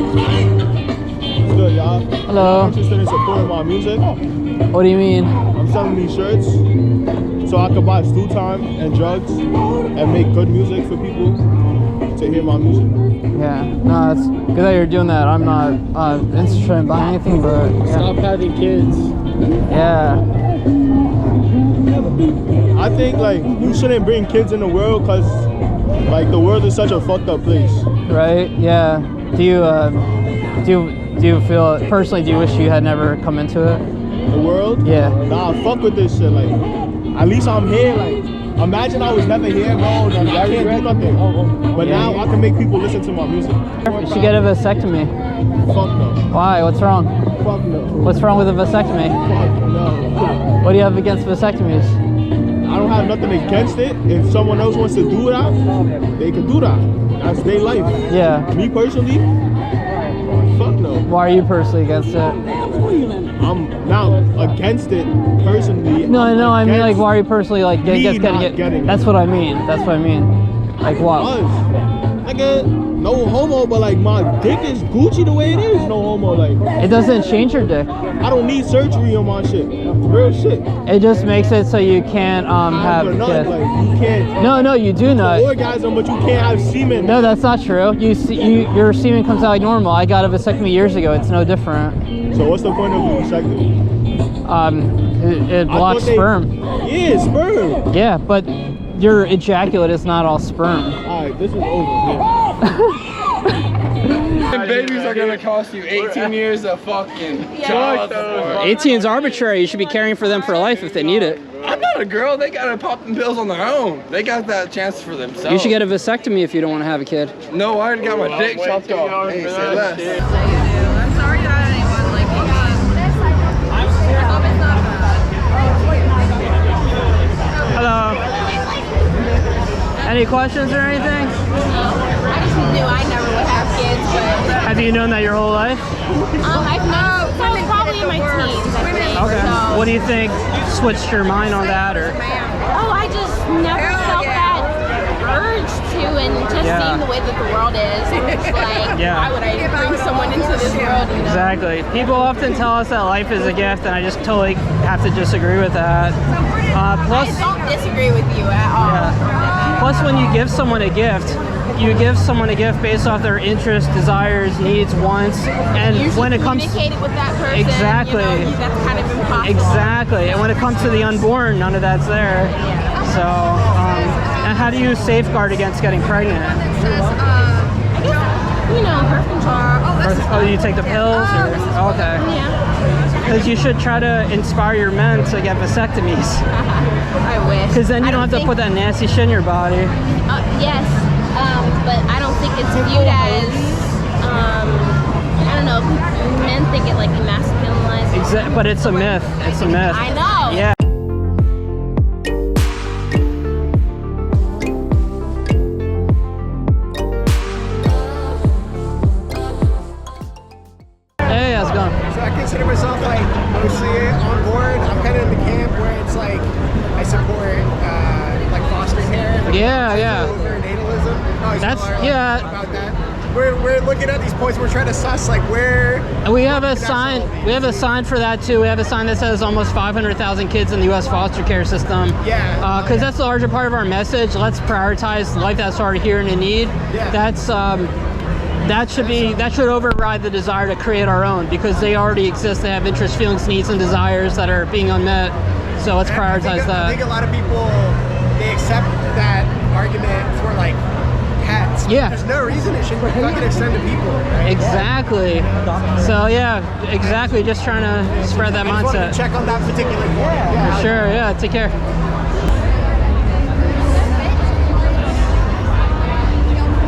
What's good, y'all? Hello. I'm interested in supporting my music. What do you mean? I'm selling these shirts so I can buy stool time and drugs and make good music for people to hear my music. Yeah, no, it's good that you're doing that. I'm not interested in buying anything, but yeah. Stop having kids. Yeah. I think like you shouldn't bring kids in the world because like the world is such a fucked up place. Right? Yeah. Do you feel personally? Do you wish you had never come into it? The world? Yeah. Nah, fuck with this shit. Like, at least I'm here. Like, imagine I was never here, bro. Then I can't do nothing. But now I can make people listen to my music. You should get a vasectomy. Fuck no. Why? What's wrong? Fuck no. What's wrong with a vasectomy? Fuck no. What do you have against vasectomies? I don't have nothing against it. If someone else wants to do that, they can do that. That's their life. Yeah. Me personally, fuck no. Why are you personally against it? I'm not against it personally. No, I mean like against why are you personally like me getting not it? getting it. That's what I mean. That's what I mean. Like what? Nigga, no homo, but like my dick is Gucci the way it is. No homo, like It doesn't change your dick. I don't need surgery on my shit. Real shit. It just makes it so you can't have But a not, kid. like you can't No, you do not. orgasm, but you can't have semen. No, that's not true. Your semen comes out like normal. I got a vasectomy years ago. It's no different. So what's the point of a vasectomy? It blocks sperm. Yeah, sperm. Yeah, but your ejaculate is not all sperm. Alright, this is over. And babies are gonna cost you 18 years of fucking child support. 18 is arbitrary. You should be caring for them for life if they need it. I'm not a girl. They gotta pop them pills on their own. They got that chance for themselves. You should get a vasectomy if you don't want to have a kid. No, I already got my dick chopped off. Hey, say less. I'm sorry that anyone like me. I hope it's not bad. Hello. Any questions or anything? I just knew I never would have kids, but Have you known that your whole life? I've known probably in my teens, I think. Okay. So. What do you think switched your mind on that, or? Oh, I just never felt that urge to, and just seeing the way that the world is, it's like, why would I bring someone into this world? You know? Exactly. People often tell us that life is a gift, and I just totally have to disagree with that. Plus, I don't disagree with you at all. Plus, when you give someone a gift, you give someone a gift based off their interests, desires, needs, wants, and when it comes communicating with that person, exactly, you know, that's kind of impossible. Exactly, and when it comes to the unborn, none of that's there. So, and how do you safeguard against getting pregnant? I guess, you know, birth control. Oh, you take the pills? Or? Okay. Yeah. Because you should try to inspire your men to get vasectomies. I wish. Because then you don't have to put that nasty shit in your body. Yes, but I don't think it's viewed as, I don't know, men think it like emasculinizes. But it's a myth. It's a myth. I know. Yeah. Hey, how's it going? So I consider myself like mostly on board. I'm kind of in the camp where it's like I support like foster care. Like natalism. That's about that. We're looking at these points. We're trying to suss like where. We have a sign. We have a sign for that too. We have a sign that says almost 500,000 kids in the U.S. foster care system. Yeah. Because that's the larger part of our message. Let's prioritize life that's already here and in need. Yeah. That's that should override the desire to create our own, because they already exist. They have interests, feelings, needs, and desires that are being unmet. So let's prioritize that. I think a lot of people, they accept that argument for like cats. Yeah. There's no reason it should fucking extend to people. Right? Exactly. So yeah, exactly. Just trying to spread that I just wanted mindset. to check on that particular point. Yeah. For sure. Yeah. Take care.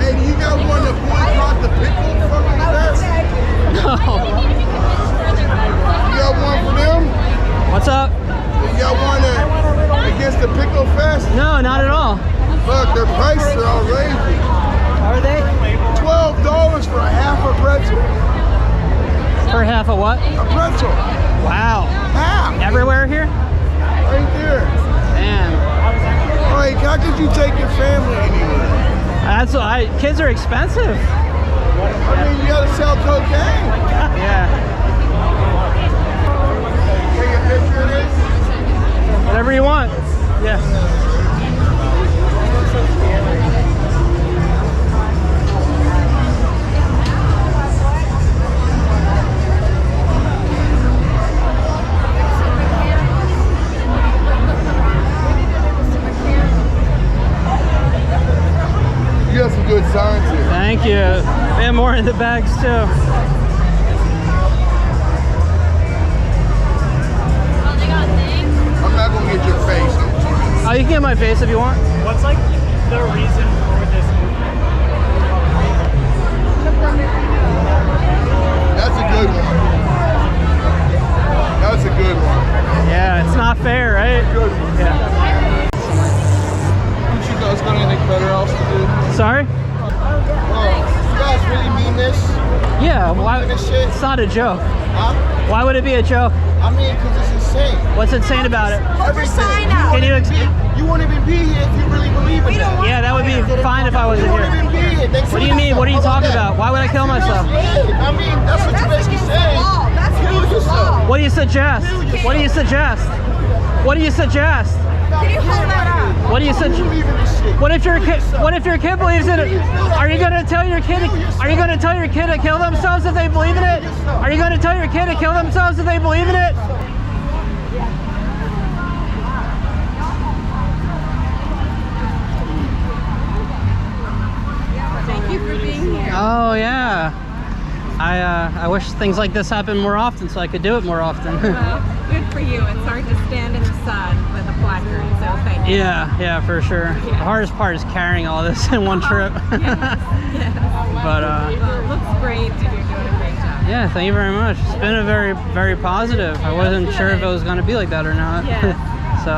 Hey, do you guys want to boycott the pickle fucking fest? No. You got one for them? What's up? You got one against the pickle fest? No, not at all. Fuck, their prices are outrageous. Are they? $12 for a half a pretzel. For half a what? A pretzel. Wow. Half. Everywhere here? Right there. Damn. Like, how could you take your family anywhere? That's kids are expensive. I mean, you gotta sell cocaine. Yeah. Take a picture of this. Whatever you want. Yeah. You got some good signs here. Thank you. We have more in the bags too. Oh, they got things. I'm not gonna get your face. Oh, you can get my face if you want. What's like the reason for this movement? That's a good one. That's a good one. Yeah, it's not fair, right? Good one. Yeah. Don't you guys got anything better else to do? Sorry? You guys really mean this? Yeah, why? This shit? It's not a joke. Huh? Why would it be a joke? I mean, because it's insane. What's insane about it? Everything. Can you You won't even be here if you really believe in that. Yeah, that would be fine if I wasn't You won't here. even be here. Thanks What for do you mean? yourself. What are you How talking that? about? Why would I kill myself? I mean, that's what you're basically saying. Kill yourself. What do you suggest? What do you suggest? What do you suggest? Can you hold that up? What do you You suggest? believe in this shit. What if your kid? What if your kid believes in it? Are you gonna tell your kid? Are you gonna tell your kid to kill themselves if they believe in it? Are you gonna tell your kid to kill themselves if they believe in it? Thank you for being here. Oh yeah. I wish things like this happened more often so I could do it more often. Well, good for you. It's hard to stand in the sun with a placard, so thank you. Yeah, for sure. The hardest part is carrying all this in one trip. Yes. But Well, it looks great, and you're doing a great job. yeah, thank you very much. It's been a very positive. I wasn't sure if it was going to be like that or not. Yeah. So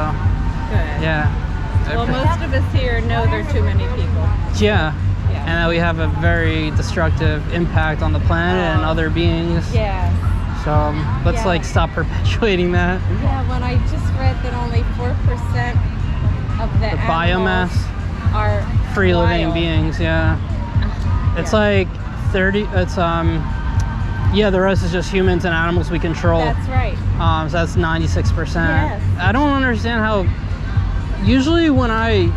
Good. yeah. Well, most of us here know there are too many people. Yeah. Yeah. And that we have a very destructive impact on the planet and other beings. Yeah. So let's Yeah. like stop perpetuating that. Yeah, when I just read that only 4% of the Biomass, animals are free living wild. beings, yeah. It's Yeah. like 30, yeah, the rest is just humans and animals we control. That's right. So that's 96%. Yes. I don't understand how, usually when I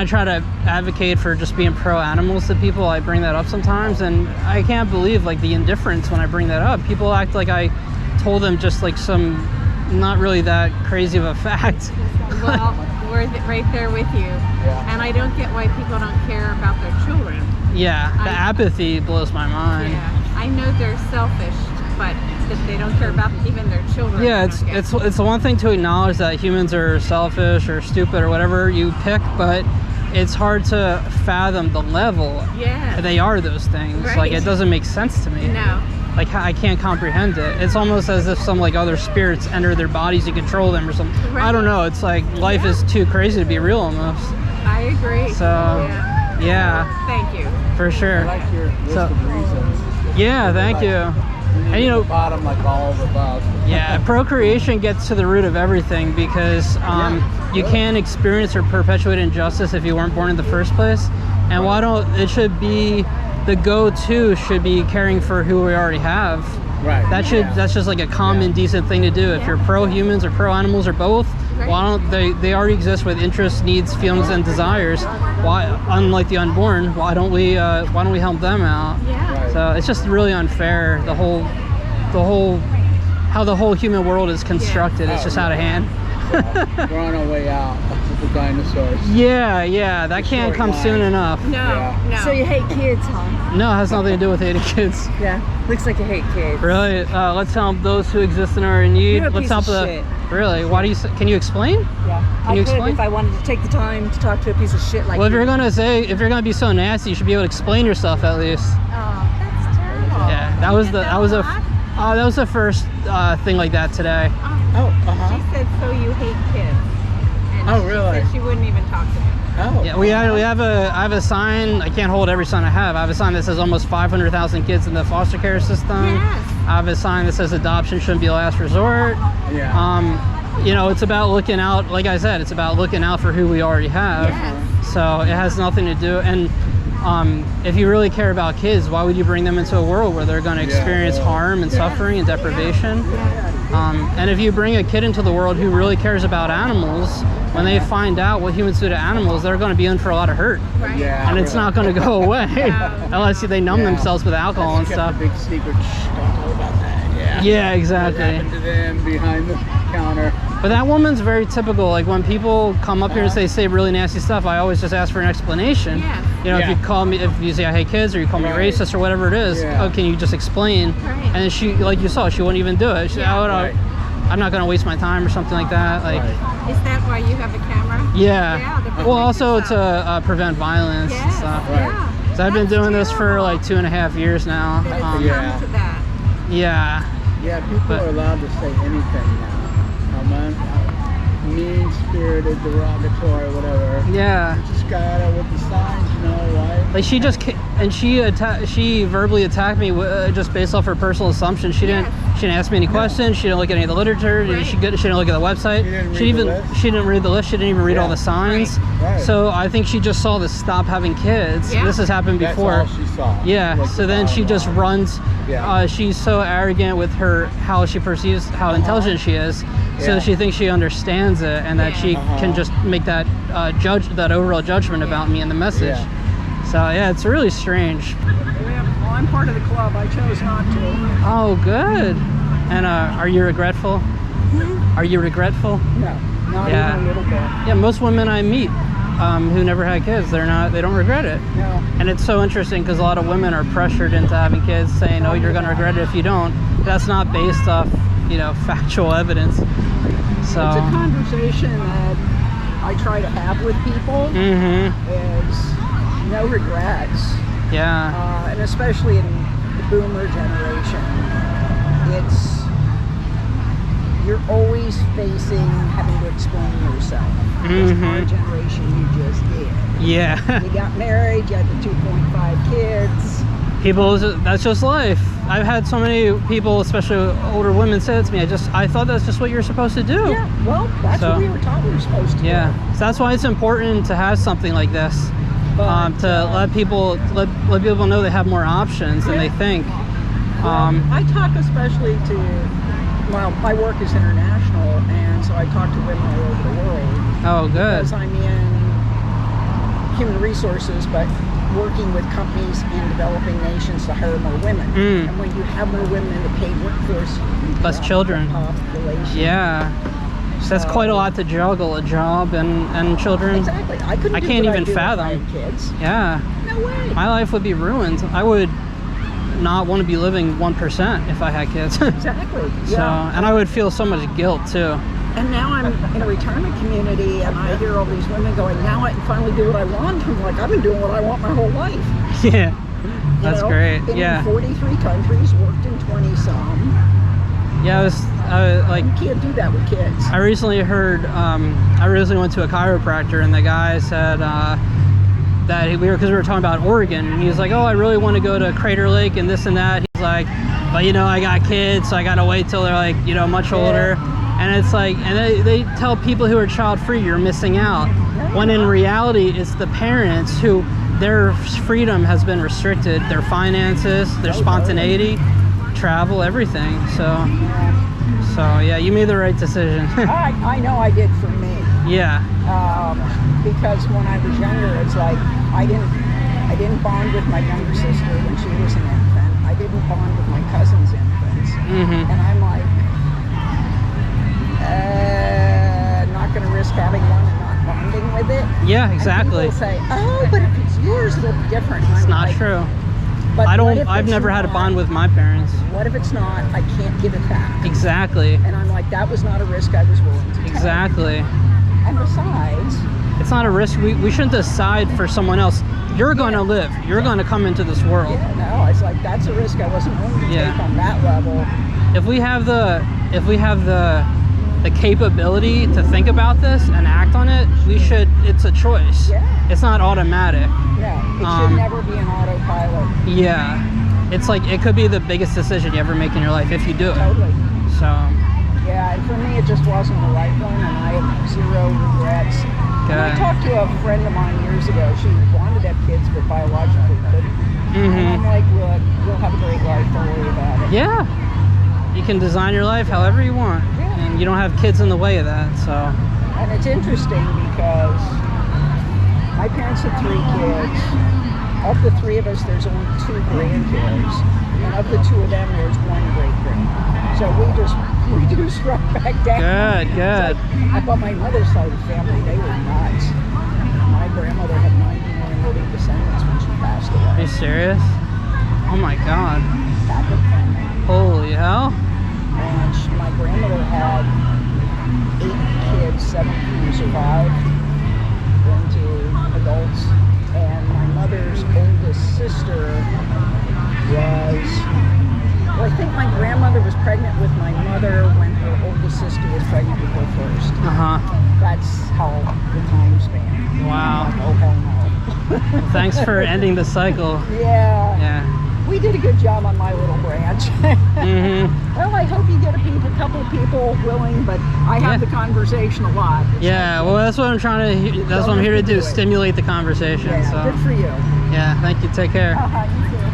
try to advocate for just being pro animals to people, I bring that up sometimes, and I can't believe like the indifference when I bring that up. People act like I told them just like some not really that crazy of a fact. Well, we're right there with you. And I don't get why people don't care about their children. Yeah, the apathy blows my mind. Yeah, I know they're selfish, but that they don't care about even their children. Yeah, I don't get. it's the one thing to acknowledge that humans are selfish or stupid or whatever you pick, but it's hard to fathom the level Yeah. they are those things. Right. Like it doesn't make sense to me. No. Like I can't comprehend it. It's almost as if some like other spirits enter their bodies and control them or something. I Right. don't know. It's like life is too crazy to be real almost. I agree. So Yeah. yeah, Thank you. for sure. your list So- of reasons. Yeah, thank you. And you know, Bottom like all of the above. yeah, procreation gets to the root of everything because you can't experience or perpetuate injustice if you weren't born in the first place. And why don't it should be the go-to should be caring for who we already have. Right. That's just like a common decent thing to do. If you're pro humans or pro animals or both, why don't they already exist with interests, needs, feelings, and desires? Why, unlike the unborn, why don't we help them out? Yeah. So it's just really unfair. The whole how the whole human world is constructed. It's just out of hand. We're on our way out with the dinosaurs. Yeah, that can't come soon enough. No. So you hate kids, huh? No, it has nothing to do with hating kids. Yeah. Looks like you hate kids. Really? Let's help those who exist and are in need. You're a Let's piece help of the. shit. Really? Why do you? Can you explain? Yeah. Can I you could explain? if I wanted to take the time to talk to a piece of shit like Well, if you. you're gonna be so nasty, you should be able to explain yourself at least. Oh, that's terrible. Yeah, that was the first thing like that today. Oh, She said, "So you hate kids?" And Oh, she really? said she wouldn't even talk to me. Oh. Yeah, I have a sign. I can't hold every sign I have. I have a sign that says almost 500,000 kids in the foster care system. Yes. I have a sign that says adoption shouldn't be a last resort. Yeah. You know, it's about looking out. Like I said, it's about looking out for who we already have. Yes. So it has nothing to do. And if you really care about kids, why would you bring them into a world where they're going to experience harm and suffering and deprivation? And if you bring a kid into the world who really cares about animals, when they find out what humans do to animals, they're going to be in for a lot of hurt. And it's not going to go away unless they numb themselves with alcohol and stuff. Big secret. Don't know about that. Yeah, exactly. What happened to them behind the counter? But that woman's very typical. Like when people come up here and say really nasty stuff, I always just ask for an explanation. You know, if you call me, if you say I hate kids or you call me racist or whatever it is, oh, can you just explain? And then she, like you saw, she wouldn't even do it. She, I'm not going to waste my time or something like that. Like, is that why you have a camera? Yeah. Well, also to prevent violence and stuff. So I've been doing this for like 2.5 years now. Yeah, people are allowed to say anything now. Mean-spirited, derogatory, whatever. Yeah. You just got it with the signs, you know, right? Like she just and she verbally attacked me just based off her personal assumptions. She didn't ask me any questions. She didn't look at any of the literature. She didn't look at the website. She didn't read the list. She didn't even read all the signs. So I think she just saw this stop having kids. This has happened before. That's all she saw. Yeah. So then she just runs. She's so arrogant with how she perceives how intelligent she is. So she thinks she understands it and that she can just make that that overall judgment about me and the message. So yeah, it's really strange. Well, I'm part of the club. I chose not to. Oh, good. And are you regretful? Are you regretful? No, not even a little bit. Yeah, most women I meet who never had kids, they don't regret it. No. And it's so interesting because a lot of women are pressured into having kids, saying, "Oh, you're going to regret it if you don't." That's not based off, factual evidence. So it's a conversation that I try to have with people. Is no regrets. Yeah. And especially in the boomer generation, you're always facing having to explain yourself. Because our generation, you just did. Yeah. You got married, you had the 2.5 kids. That's just life. I've had so many people, especially older women, say it to me. I thought that's just what you're supposed to do. Yeah, well, that's what we were taught we were supposed to do. So that's why it's important to have something like this. To let people know they have more options than they think. I talk especially to, my work is international, and so I talk to women all over the world. Oh, good. Because I'm in human resources, but working with companies in developing nations to hire more women. And when you have more women in the paid workforce, less children. Population. Yeah. So that's quite a lot to juggle, a job and children. Exactly. I can't even fathom. Kids. Yeah. No way. My life would be ruined. I would not want to be living 1% if I had kids. Exactly. So, and I would feel so much guilt too. And now I'm in a retirement community, and I hear all these women going, "Now I can finally do what I want." I'm like, I've been doing what I want my whole life. Yeah. That's great. Been in 43 countries, worked in 20-some. Yeah, you can't do that with kids. I recently heard, I recently went to a chiropractor, and the guy said that we were talking about Oregon, and he was like, "Oh, I really want to go to Crater Lake and this and that." He's like, "But I got kids, so I gotta wait till they're like, much older." And it's like, and they tell people who are child-free, you're missing out. When in reality, it's the parents who their freedom has been restricted, their finances, their spontaneity, travel, everything. So yeah, you made the right decision. I know I did for me. Yeah. Because when I was younger, it's like I didn't bond with my younger sister when she was an infant. I didn't bond with my cousin's infants. And I'm like, not going to risk having one and not bonding with it. Yeah, exactly. And people say, "Oh, but if it's yours, it'll be different." And it's not true. But I've never had a bond with my parents. What if it's not? I can't give it back. Exactly. And I'm like, that was not a risk I was willing to take. Exactly. And besides, it's not a risk. We shouldn't decide for someone else. You're going to live. You're going to come into this world. Yeah, no, it's like that's a risk I wasn't willing to take on that level. If we have the capability to think about this and act on it, we should. It's a choice. Yeah. It's not automatic. No, it should never be an autopilot. Yeah. It's like it could be the biggest decision you ever make in your life if you do it. Totally. So. Yeah, and for me, it just wasn't the right one, and I have zero regrets. And I talked to a friend of mine years ago. She wanted wanted to have kids, but biologically couldn't. And I'm like, look, you'll have a great life. Don't worry about it. Yeah. You can design your life however you want, and you don't have kids in the way of that. So. And it's interesting because my parents had 3 kids. Of the 3 of us, there's only 2 grandkids, and of the 2 of them, there's 1 great-grand. So we just right back down. Good. But my mother's side of the family, they were nuts. My grandmother had 90 living descendants when she passed away. Are you serious? Oh my God. Catholic family. Holy hell. And my grandmother had 8 kids, 7 of them survived into adults. And my mother's oldest sister was, well, I think my grandmother was pregnant with my mother when her oldest sister was pregnant with her first. That's how the time span. Wow. Like, oh hell no. Well, thanks for ending the cycle. Yeah. We did a good job on my little branch. Well, I hope you get a couple of people willing, but I have the conversation a lot. Yeah, well, that's what I'm trying to. That's what I'm here to do. Stimulate the conversation. Yeah, so. good for you. Yeah, thank you. Take care. You too.